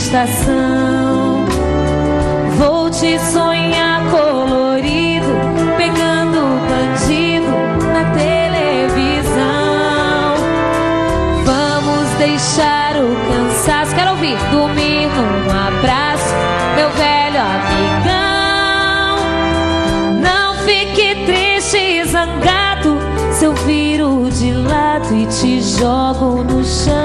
estação. Vou te sonhar colorido, pegando bandido na televisão. Vamos deixar o cansaço. Quero ouvir. Dormir num abraço, meu velho amigão. Não fique triste e zangado se eu viro de lado e te jogo no chão.